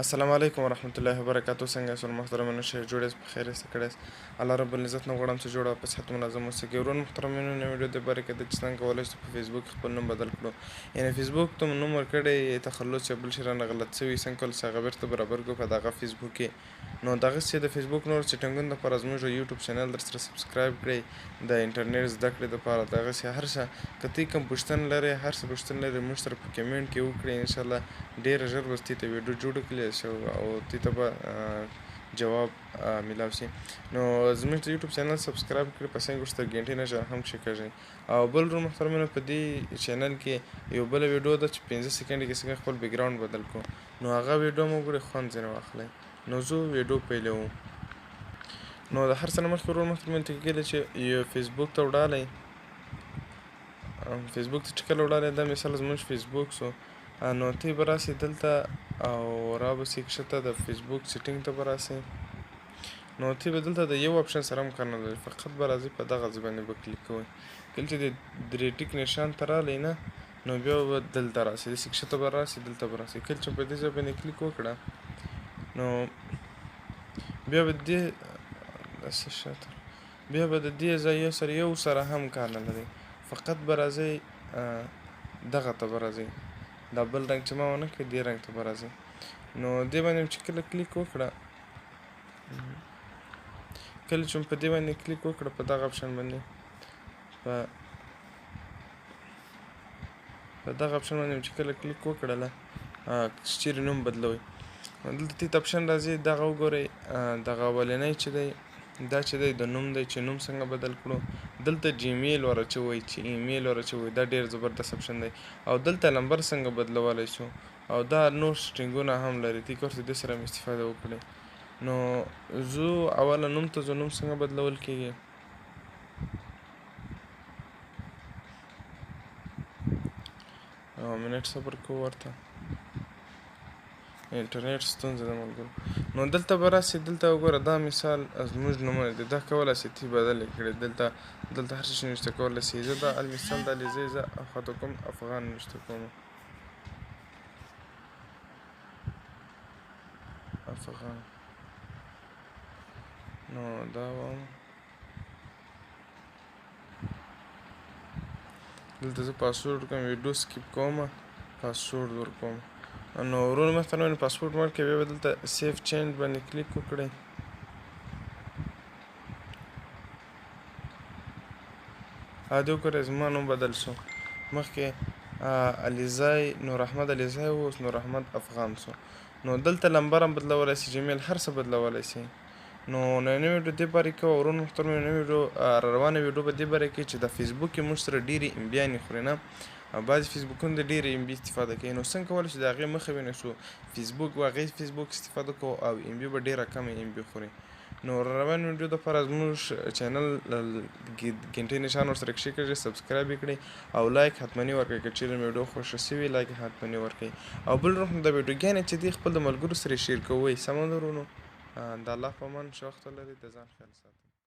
السلام علیکم ورحمت الله وبرکاتو. څنګه یاست محترمینو؟ ښه جوړ یاست، په خیر یاست کړی یاست؟ الله رب العزت نه غواړم چې جوړ او په صحت منظم اوسئ. ورونو محترمینو، نوې ویډیو د باره کې د چې څنګه کولی شو په فیسبوک خپل نوم بدل کړو. یعنې فیسبوک ته مو نوم ورکړی تخلص یا بل شي رانه غلط شوي، څنګه کولی شو هغه بېرته برابر کړو په دغه فیسبوک کې. نو دغسې د فیسبوک نور سیټینګونو دپاره زموږ یوټیوب چینل در سره سبسکرایب کړئ، د انټرنیټ زده کړې دپاره دغسې هر څه که ته کوم پوښتنه لرئ، هر څه پوښتنه لرئ موږ سره په کمنټ کې وکړئ. انشاءالله ډېره ژر به تاسو ته ویډیو جوړه کړلی شو او تاسو ته به جواب میلاو شي. نو زموږ د یوټیوب چینل سبسکرایب کړئ، په څنګ ورسته ګنټې نښه هم کښېکاږئ. او بل ورو محترمینو، په دې چینل کې یو بله ویډیو ده چې 15 سکنډې کې څنګه خپل بیکګراوند بدل کړو. نو هغه ویډیو مو وګورئ، خوند ځینې واخلئ. نو زه ویډیو پیلوم. نو د هر څه نه مخکې ورو محترمینو ته کېږي چې یو فیسبوک ته وړالی، فیسبوک ته چې کله وړالی، دا مثال زموږ فیسبوک سو. نو ته به راسئ دلته او را به سئ کښته د فیسبوک سیټینګ ته به راسئ. نو ته به دلته د یو اپشن سره هم کار نه لري، فقط به راځئ په دغه ځای باندې به کلیک کوئ. کله چې د درې ټیک نشان ته رالی نه، نو بیا به دلته راسئ، داسې کښته به راسئ، دلته به راسئ. کله چې په دې ځای باندې کلیک وکړه، نو بیا به د دې ځای یو سره هم کار نه لري، فقط به راځئ دغه ته به راځئ، دا بل رنګ چې ما ونه کړی دې رنګ ته به راځئ. نو دې باندې چې کله کلیک وکړه، کله چې په دې باندې کلیک وکړه، په دغه اپشن باندې په دغه اپشن باندې چې کله کلیک وکړله، چیرې نوم بدلوئ، دلته تیت اپشن راځي، دغه وګورئ. دغه اولنی چې دی، دا چې دی د نوم دی، چې نوم څنګه بدل کړو. دلته جیمیل ور اچوئ چې ایمیل ور اچوئ، دا ډېر زبردست اپشن دی. او دلته نمبر څنګه بدلولی شو، او دا نور سټینګونه هم لري، تی کور دې سره هم استفاده وکړئ. نو زه اوله نوم ته نوم څنګه بدلول کېږي. منټ صبر کوو، ورته انټرنیټ ستونزه ده ملګرو. نو دلته به راسئ، دلته وګوره دا مثال زموږ نومونه دي، دا کولی شئ تی بدل یې کړئ. دلته هر څه نوشته کولی شئ. زه دا المثال د علیزی زه اخواتکم افغان نوشته کوم، افغان. نو دا وایم، دلته زه پاسورډ ورکوم، ویډیو سکیپ کوم، پاسورډ ورکوم. نو ورونو محترمینو، پاسپورټ ورکړئ، بیا به دلته سیف چینج باندې کلیک وکړئ. دې وګورئ زما نوم بدل شو، مخکې علیزی نور احمد علیزی و، اوس نور احمد افغان شو. نو دلته نمبر هم بدلولی شئ، جیمیل هر څه بدلولی شئ. نو نننۍ ویډیو دې باره کې وه ورونو محترمینو. نوې ویډیو روانه ویډیو به دې باره کې چې د فیسبوک کې موږ سره ډېرې امبیانې خوري نه، بعضې فیسبوکونه د ډېرې امبي استفاده کوي. نو څنګه کولی شو د هغې مخه ونیسو، فیسبوک و هغې فیسبوک استفاده کوو او امبي به ډېره کمه امبي خوري. نو روان ویډیو دپاره زموږ چینل ګنټۍ نشان ورسره کښېکاږئ، سبسکرایب یې کړئ او لایک حتمني ورکړئ. که چیرې مې ویډیو خوښه شوې، لایک یې حتمني ورکړئ. او بل روح د ویډیوګانې چې دي خپل د ملګرو سره یې شیر کوئ. سمه ده ورونو، د الله په امان، ښه وخت ولرئ، د ځان خیال ساتئ.